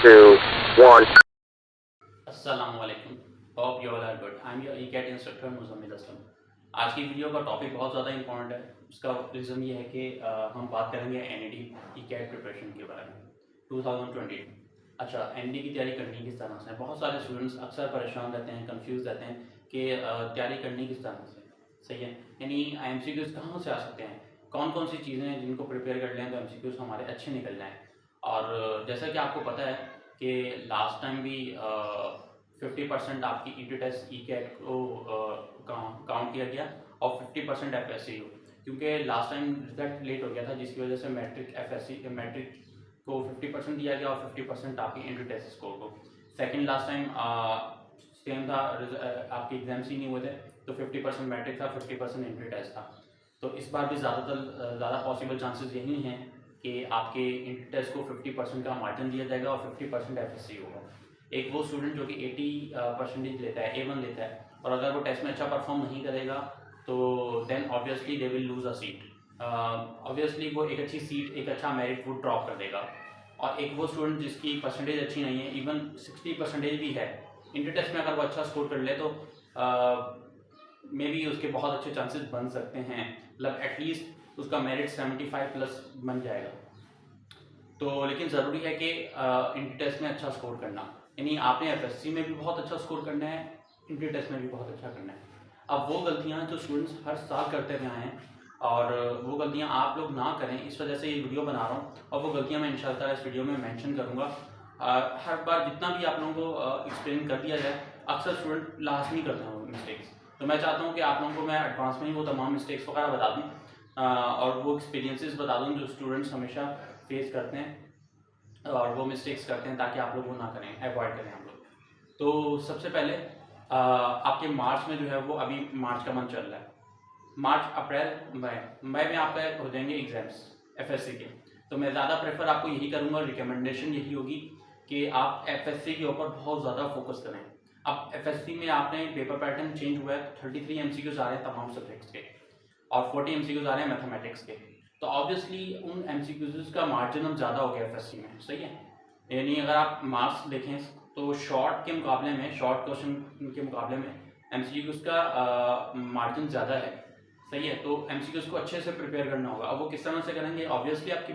2, 1. अस्सलामुअलैकुम, hope you all are good. I am your ECAT instructor Muzammil Aslam. आज की video का टॉपिक बहुत ज़्यादा इंपॉर्टेंट है। उसका रीज़न ये है कि हम बात करेंगे एनईडी ई-कैट प्रिपरेशन के बारे में 2020। अच्छा, एनईडी की तैयारी करनी किस तरह से? बहुत सारे स्टूडेंट्स अक्सर परेशान रहते हैं, कंफ्यूज रहते हैं कि तैयारी करनी किस तरह से, सही है। यानी एमसीक्यूज़ कहाँ से आ सकते हैं, कौन कौन सी चीज़ें हैं जिनको प्रिपेयर कर लें तो एमसीक्यूज़ हमारे अच्छे निकल जाएँ। और जैसा कि आपको पता है कि लास्ट टाइम भी 50% आपकी ई टेस्ट ई कैट को काउंट किया गया और 50% एफएससी को, क्योंकि लास्ट टाइम रिजल्ट लेट हो गया था जिसकी वजह से मैट्रिक को 50% दिया गया और 50% आपकी इंटर टेस्ट स्कोर को। सेकंड लास्ट टाइम सेम था, आपके एग्जाम्स ही नहीं हुए थे तो 50% मैट्रिक था, 50% इंटर टेस्ट था। तो इस बार भी ज़्यादा पॉसिबल चांसेस यही हैं कि आपके इंटर टेस्ट को 50% का मार्जिन दिया जाएगा और 50% एफएससी होगा। एक वो स्टूडेंट जो कि 80% लेता है, A1 लेता है, और अगर वो टेस्ट में अच्छा परफॉर्म नहीं करेगा तो then obviously they will lose a seat. Obviously वो एक अच्छी सीट, एक अच्छा मेरिट वो ड्रॉप कर देगा। और एक वो स्टूडेंट जिसकी परसेंटेज अच्छी नहीं है, इवन 60% भी है, इंटर टेस्ट में अगर वो अच्छा स्कोर कर ले तो मे बी उसके बहुत अच्छे चांसेस बन सकते हैं, मतलब एटलीस्ट उसका मेरिट 75+ बन जाएगा। तो लेकिन ज़रूरी है कि इंटर टेस्ट में अच्छा स्कोर करना, यानी आपने एफएससी में भी बहुत अच्छा स्कोर करना है, इंटर टेस्ट में भी बहुत अच्छा करना है। अब वो गलतियां जो स्टूडेंट्स हर साल करते रहे हैं और वो गलतियां आप लोग ना करें, इस वजह से ये वीडियो बना रहा हूँ। और वो गलतियां मैं इंशाल्लाह इस वीडियो में मेंशन करूँगा। हर बार जितना भी आप लोगों को एक्सप्लेन कर दिया जाए, अक्सर स्टूडेंट लास्ट में करते हैं वो मिस्टेक्स। तो मैं चाहता हूँ कि आप लोगों को मैं एडवांस में ही वो तमाम मिस्टेक्स वगैरह बता दूँ और वो एक्सपीरियंसेस बता दूँ जो स्टूडेंट्स हमेशा फेस करते हैं और वो मिस्टेक्स करते हैं, ताकि आप लोग वो ना करें, अवॉइड करें हम लोग। तो सबसे पहले आपके मार्च में जो है वो, अभी मार्च का मंथ चल रहा है, मार्च अप्रैल मई में आपका हो जाएंगे एग्जाम्स एफएससी के। तो मैं ज़्यादा प्रेफर आपको यही करूँगा, रिकमेंडेशन यही होगी कि आप एफएससी के ऊपर बहुत ज़्यादा फोकस करें। अब एफएससी में आपने पेपर पैटर्न चेंज हुआ है, 33 एमसीक्यूज आ रहे हैं तमाम सब्जेक्ट्स के और 40 एमसीक्यूज आ रहे हैं मैथमेटिक्स के। तो ऑब्वियसली उन एमसीक्यूज का मार्जिन अब ज़्यादा हो गया एफएससी में, सही है। यानी अगर आप मार्क्स देखें तो शॉर्ट के मुकाबले में, शॉर्ट क्वेश्चन के मुकाबले में एमसीक्यूज का मार्जिन ज़्यादा है, सही है। तो एमसीक्यूज को अच्छे से प्रिपेयर करना होगा। अब वो किस तरह से करेंगे? ऑब्वियसली आपकी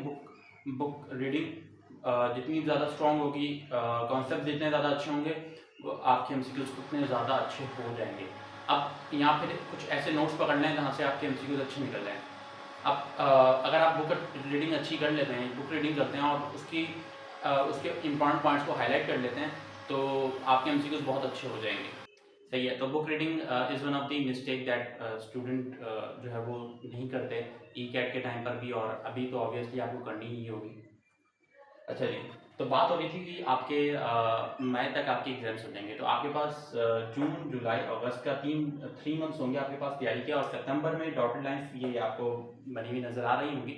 बुक रीडिंग जितनी ज़्यादा स्ट्रॉन्ग होगी, कॉन्सेप्ट जितने ज़्यादा अच्छे होंगे, वो आपके एमसीक्यूज उतने ज़्यादा अच्छे हो जाएंगे। अब यहाँ फिर कुछ ऐसे नोट्स पकड़ लें जहाँ से आपके एमसीक्यूज अच्छे निकल जाएँ। अब अगर आप बुक रीडिंग अच्छी कर लेते हैं, बुक रीडिंग करते हैं और उसके इम्पॉर्टेंट पॉइंट्स को हाईलाइट कर लेते हैं, तो आपके एमसीक्यूज बहुत अच्छे हो जाएंगे, सही है। तो book reading is one of the mistake that student जो है वो नहीं करते ई कैट के टाइम पर भी, और अभी तो ऑब्वियसली आपको करनी ही होगी। अच्छा जी, तो बात हो रही थी कि आपके मई तक आपके एग्जाम्स हो जाएंगे, तो आपके पास जून जुलाई अगस्त का 3 मंथ्स होंगे आपके पास तैयारी के। और सितंबर में डॉटेड लाइन्स ये आपको बनी हुई नज़र आ रही होंगी,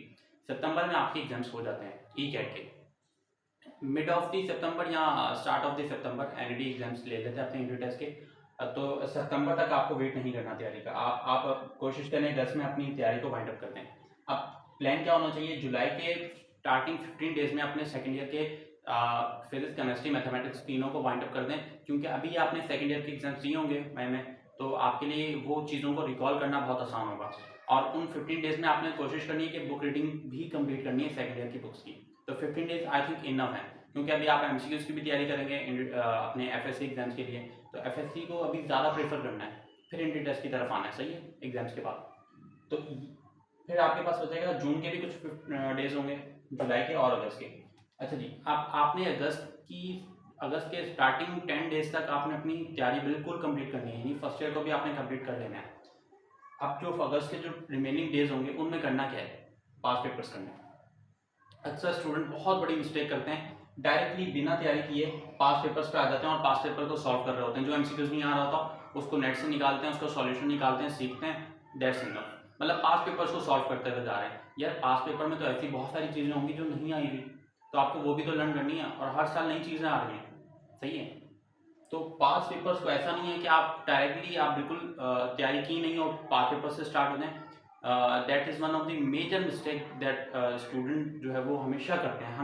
सितंबर में आपके एग्जाम्स हो जाते हैं ई कैट के। मिड ऑफ दी सितंबर या start of the September NED exams ले लेते हैं अपने इंटर टेस्ट के। तो सितंबर तक आपको वेट नहीं करना तैयारी का। आप कोशिश करें 10 में अपनी तैयारी को वाइंड अप करते हैं। अब प्लान क्या होना चाहिए? जुलाई के स्टार्टिंग 15 डेज में अपने सेकेंड ईयर के फिजिक्स केमिस्ट्री मैथमेटिक्स तीनों को वाइंड अप कर दें, क्योंकि अभी आपने सेकेंड ईयर के एग्जाम्स दिए होंगे मई में, तो आपके लिए वो चीज़ों को रिकॉल करना बहुत आसान होगा। और उन 15 डेज में आपने कोशिश करनी है कि बुक रीडिंग भी कंप्लीट करनी है सेकेंड ईयर की बुक्स की। तो 15 डेज आई थिंक इनफ है, क्योंकि अभी आप एमसीक्यूज की भी तैयारी करेंगे अपने एफएससी एग्जाम्स के लिए, तो एफएससी को अभी ज़्यादा प्रेफर करना है, फिर इंटर टेस्ट की तरफ आना है, सही है, एग्जाम्स के बाद। तो फिर आपके पास बचेगा जून के भी कुछ डेज होंगे, जुलाई के और अगस्त के। अच्छा जी, आपने अगस्त के स्टार्टिंग 10 डेज तक आपने अपनी तैयारी बिल्कुल कंप्लीट करनी है, यानी फर्स्ट ईयर को भी आपने कंप्लीट कर लेना है। अब जो अगस्त के जो रिमेनिंग डेज होंगे उनमें करना क्या है? पास पेपर्स करना है। अक्सर स्टूडेंट बहुत बड़ी मिस्टेक करते हैं, डायरेक्टली बिना तैयारी किए पास पेपर्स पे आ जाते हैं और पास पेपर को सॉल्व कर रहे होते हैं। जो एमसीक्यूज नहीं आ रहा होता उसको नेट से निकालते हैं, उसका सॉल्यूशन निकालते हैं, सीखते हैं, दैट्स इनफ। मतलब पास पेपर्स को सॉल्व करते हुए जा रहे हैं। यार पास पेपर में तो ऐसी बहुत सारी चीज़ें होंगी जो नहीं आई हुई, तो आपको वो भी तो लर्न करनी है, और हर साल नई चीज़ें आ रही हैं, सही है। तो पास पेपर्स को ऐसा नहीं है कि आप डायरेक्टली आप बिल्कुल तैयारी की नहीं और पास पेपर से स्टार्ट हो जाएं। That is one of the major mistake that student जो है वो हमेशा करते हैं,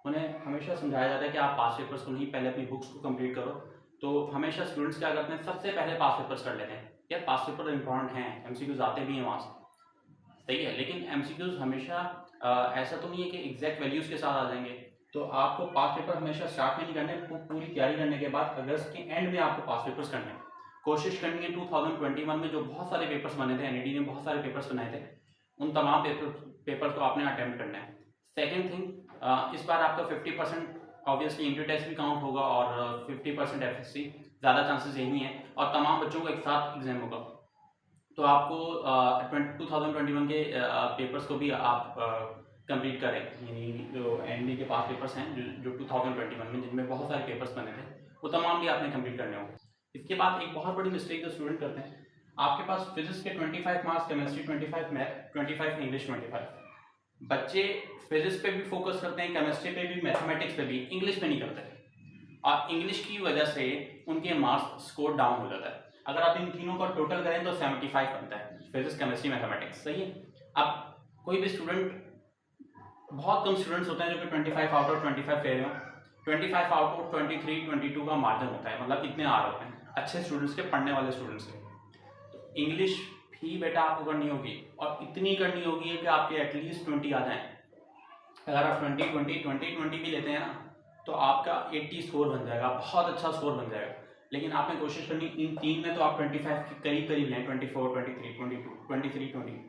उन्हें हमेशा समझाया जाता है कि आप पास पेपर्स को नहीं, पहले अपनी बुक्स को कंप्लीट करो। तो हमेशा स्टूडेंट्स क्या करते हैं, सबसे पहले पास पेपर्स कर लेते हैं। यार पास पेपर इंपॉर्टेंट हैं, एमसीक्यूज आते भी हैं वहाँ से, सही है, लेकिन एमसीक्यूज हमेशा ऐसा तो नहीं है कि एग्जैक्ट वैल्यूज़ के साथ आ जाएंगे। तो आपको पास पेपर हमेशा स्टार्ट में नहीं करने, पूरी तैयारी करने के बाद अगस्त के एंड में आपको पास पेपर्स करने हैं। कोशिश करनी है 2021 में जो बहुत सारे पेपर्स बने थे, एनईडी ने बहुत सारे पेपर्स बनाए थे, उन तमाम पेपर को आपने अटेम्प्ट करना है। सेकेंड थिंग, इस बार आपका 50% ऑब्वियसली इंट्री टेस्ट भी काउंट होगा और 50% एफएससी, ज़्यादा चांसेस यही हैं, और तमाम बच्चों को एक साथ एग्जाम होगा। तो आपको 2021 के पेपर्स को भी आप कंप्लीट करें, यानी जो एनडी के पास पेपर्स हैं जो 2021 में जिनमें बहुत सारे पेपर्स बने थे, वो तमाम भी आपने कंप्लीट करने होंगे। इसके बाद एक बहुत बड़ी मिस्टेक जो स्टूडेंट करते हैं, आपके पास फिजिक्स के 25 मार्क्स, केमिस्ट्री 25, मैथ 25, इंग्लिश 25। बच्चे फिजिक्स पे भी फोकस करते हैं, केमिस्ट्री पे भी, मैथमेटिक्स पे भी, इंग्लिश पे नहीं करते, और इंग्लिश की वजह से उनके मार्क्स स्कोर डाउन हो जाता है। अगर आप इन तीनों का टोटल करें तो 75 बनता है, फिजिक्स, केमिस्ट्री, मैथमेटिक्स, सही है। अब कोई भी स्टूडेंट, बहुत कम स्टूडेंट्स होते हैं जो कि 25 आउट ऑफ 25 फेल हों। 25 आउट ऑफ 23, 22 का मार्जिन होता है, मतलब इतने आ रहे होते हैं अच्छे स्टूडेंट्स के, पढ़ने वाले स्टूडेंट्स के। तो इंग्लिश भी बेटा आपको करनी होगी, और इतनी करनी होगी कि आपके एटलीस्ट 20 आ जाएं। अगर आप 20 भी लेते हैं ना, तो आपका 80 स्कोर बन जाएगा, बहुत अच्छा स्कोर बन जाएगा। लेकिन आपने कोशिश करनी इन तीन में तो आप 25 के करीब करीब लें, 24, 23, 22, 23, 20,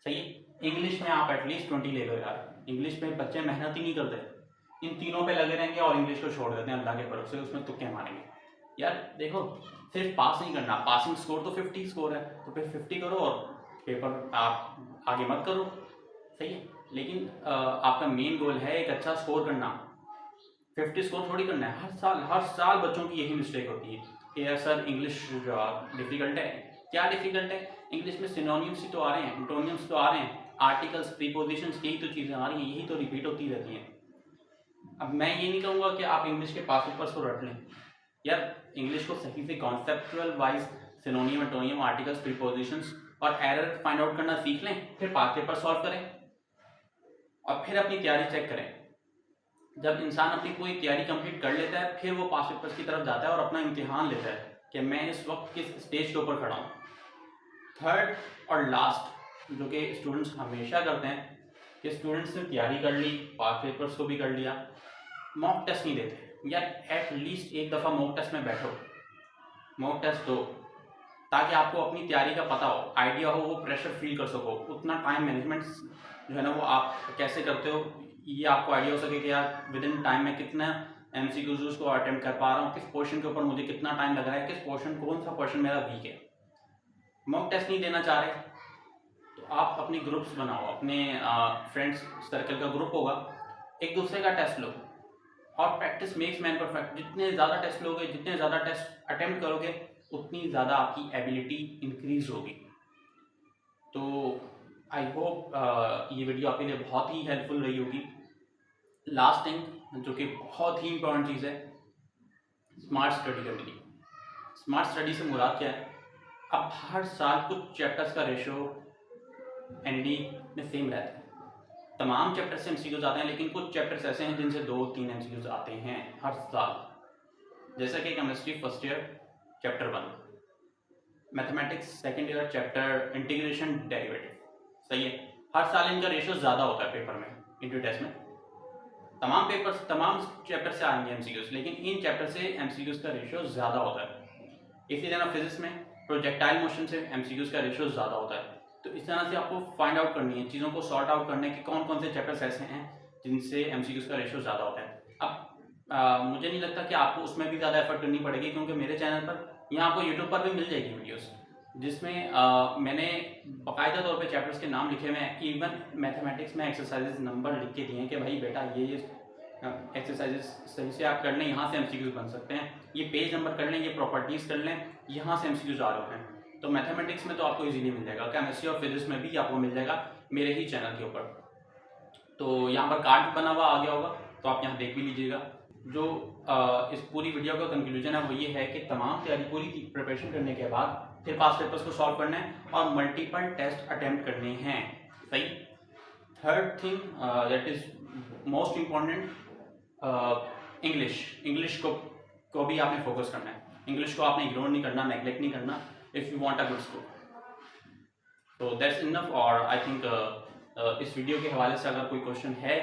सही है। इंग्लिश में आप एटलीस्ट 20 ले लो यार। इंग्लिश में बच्चे मेहनत ही नहीं करते, इन तीनों पे लगे रहेंगे और इंग्लिश को छोड़ देते हैं अल्लाह के भरोसे, उसमें तुक्के मारेंगे। यार देखो, सिर्फ पास नहीं करना, पासिंग स्कोर तो 50 स्कोर है, तो फिर 50 करो और पेपर आप आगे मत करो, सही है। लेकिन आपका मेन गोल है एक अच्छा स्कोर करना, 50 स्कोर थोड़ी करना है। हर साल बच्चों की यही मिस्टेक होती है कि यार सर इंग्लिश डिफ़िकल्ट है। क्या डिफ़िकल्ट है? इंग्लिश में सिनोनिम्स ही तो आ रहे हैं, एंटोनिम्स तो आ रहे हैं, आर्टिकल्स, प्रीपोजिशंस, यही तो चीज़ें आ रही हैं, यही तो रिपीट होती रहती हैं। अब मैं ये नहीं कहूँगा कि आप इंग्लिश के पास पेपर्स को रट लें। यार इंग्लिश को सही से conceptual wise synonym, antonym, articles, prepositions और एरर फाइंड आउट करना सीख लें, फिर पास पेपर सॉल्व करें और फिर अपनी तैयारी चेक करें। जब इंसान अपनी पूरी तैयारी कंप्लीट कर लेता है, फिर वो पास पेपर्स की तरफ जाता है और अपना इम्तिहान लेता है कि मैं इस वक्त किस स्टेज के ऊपर खड़ा हूँ। थर्ड और लास्ट जो कि स्टूडेंट्स हमेशा करते हैं कि स्टूडेंट्स ने तैयारी कर ली, पास पेपर्स को भी कर लिया, मॉक टेस्ट नहीं देते। यार एटलीस्ट एक दफ़ा मॉक टेस्ट में बैठो, मॉक टेस्ट दो, ताकि आपको अपनी तैयारी का पता हो, आइडिया हो, वो प्रेशर फील कर सको। उतना टाइम मैनेजमेंट जो है ना वो आप कैसे करते हो, ये आपको आइडिया हो सके कि यार विद इन टाइम में कितना एमसीक्यूज को अटेम्प्ट कर पा रहा हूँ, किस पोर्शन के ऊपर मुझे कितना टाइम लग रहा है, किस पोर्शन, कौन सा पोर्शन मेरा वीक है। मॉक टेस्ट नहीं देना चाह रहे तो आप अपनी ग्रुप्स बनाओ, अपने फ्रेंड्स सर्कल का ग्रुप होगा, एक दूसरे का टेस्ट लो, और प्रैक्टिस मेक्स मैन परफेक्ट। जितने ज़्यादा टेस्ट लोगे, जितने ज़्यादा टेस्ट अटेम्प्ट करोगे, उतनी ज़्यादा आपकी एबिलिटी इंक्रीज होगी। तो आई होप ये वीडियो आपके लिए बहुत ही हेल्पफुल रही होगी। लास्ट थिंग जो कि बहुत ही इंपॉर्टेंट चीज़ है, स्मार्ट स्टडी करने की। स्मार्ट स्टडी से मुराद क्या है? अब हर साल कुछ चैप्टर्स का रेशो एनडी में सेम रहता है, तमाम चैप्टर से एमसीक्यूज आते हैं, लेकिन कुछ चैप्टर्स ऐसे हैं जिनसे 2-3 एमसीक्यूज आते हैं हर साल। जैसा कि chemistry first year chapter 1, mathematics second year chapter integration derivative, सही है। हर साल इनका रेशो ज़्यादा होता है पेपर में, इंट्री टेस्ट में। तमाम चैप्टर से आएंगे एमसीक्यूज, लेकिन इन चैप्टर से एमसीक्यूज का रेशो ज़्यादा होता है। इसी तरह फिजिक्स में प्रोजेक्टाइल मोशन से एमसीक्यूज का रेशो ज़्यादा होता है। तो इस तरह से आपको फाइंड आउट करनी है, चीज़ों को सॉर्ट आउट करने के कौन कौन से चैप्टर्स ऐसे हैं जिनसे एमसीक्यूज का रेशो ज़्यादा होता है। अब मुझे नहीं लगता कि आपको उसमें भी ज़्यादा एफर्ट करनी पड़ेगी, क्योंकि मेरे चैनल पर या आपको यूट्यूब पर भी मिल जाएगी वीडियोस जिसमें मैंने बाकायदा तौर पे चैप्टर्स के नाम लिखे हुए हैं। इवन मैथमेटिक्स में एक्सरसाइजेस नंबर लिख के दिए हैं कि भाई बेटा ये एक्सरसाइजेस सही से आप कर लें, यहाँ से एमसीक्यूज बन सकते हैं, ये पेज नंबर कर लें, ये प्रॉपर्टीज़ कर लें, यहाँ से एमसीक्यूज आ रहे हैं। तो मैथमेटिक्स में तो आपको इजीली मिल जाएगा, केमिस्ट्री और फिजिक्स में भी आपको मिल जाएगा मेरे ही चैनल के ऊपर। तो यहाँ पर कार्ड बना हुआ आ गया होगा, तो आप यहाँ देख भी लीजिएगा। जो इस पूरी वीडियो का कंक्लूजन है वो ये है कि तमाम तैयारी, पूरी प्रिपरेशन करने के बाद फिर पास पेपर्स को सॉल्व करना है और मल्टीपल टेस्ट अटेम्प्ट करने हैं, सही। Third thing that is most important, English को भी आपने फोकस करना है, इंग्लिश को आपने इग्नोर नहीं करना, नेग्लेक्ट नहीं करना if you want a good score. तो दैट्स इनफ। और आई थिंक इस वीडियो के हवाले से अगर कोई क्वेश्चन है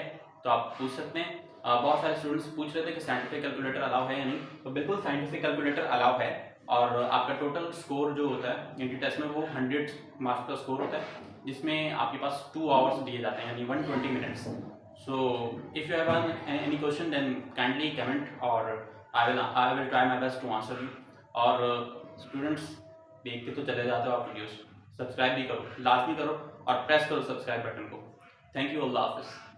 तो आप पूछ सकते हैं। बहुत सारे स्टूडेंट्स पूछ रहे थे कि साइंटिफिक कैलकुलेटर अलाउ है या नहीं, तो बिल्कुल साइंटिफिक कैलकुलेटर अलाउ है। और आपका टोटल स्कोर जो होता है एंट्री टेस्ट में वो 100 मार्क्स का स्कोर होता है, जिसमें आपके पास 2 आवर्स दिए जाते हैं, यानी 120 minutes. So if you have any question then kindly comment और I will try my best to answer you. और स्टूडेंट्स देख के तो चले जाते हो आप वीडियोस, सब्सक्राइब भी करो, लाजमी करो और प्रेस करो सब्सक्राइब बटन को। थैंक यू, अल्लाह हाफिज़।